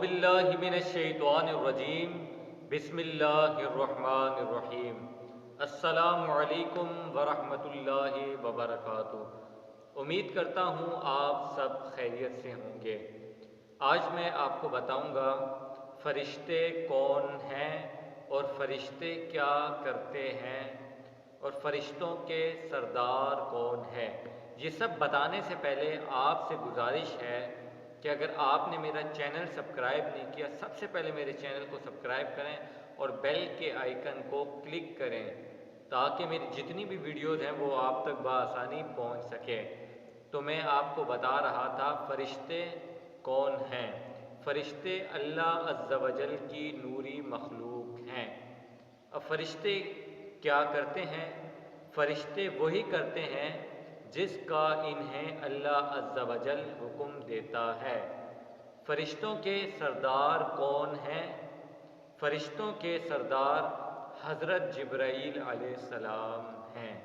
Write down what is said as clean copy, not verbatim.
बिल्लाहि मिनश्शैतानिर्रजीम बिस्मिल्लाहिर्रहमानिर्रहीम अस्सलामु अलैकुम वरहमतुल्लाहि वबरकातुहू। उम्मीद करता हूँ आप सब खैरियत से होंगे। आज मैं आपको बताऊँगा फ़रिश्ते कौन हैं और फ़रिश्ते क्या करते हैं और फ़रिश्तों के सरदार कौन है। ये सब बताने से पहले आपसे गुजारिश है कि अगर आपने मेरा चैनल सब्सक्राइब नहीं किया, सबसे पहले मेरे चैनल को सब्सक्राइब करें और बेल के आइकन को क्लिक करें ताकि मेरी जितनी भी वीडियोज़ हैं वो आप तक बआसानी पहुंच सके। तो मैं आपको बता रहा था फ़रिश्ते कौन हैं। फ़रिश्ते अल्लाह अज़्ज़ा वजल की नूरी मखलूक हैं। अब फ़रिश्ते क्या करते हैं? फ़रिश्ते वही करते हैं जिसका इन्हें अल्लाह अज़्ज़ा वजल हुक्म देता है। फ़रिश्तों के सरदार कौन हैं? फ़रिश्तों के सरदार हज़रत जिब्राईल अलैहिस्सलाम हैं।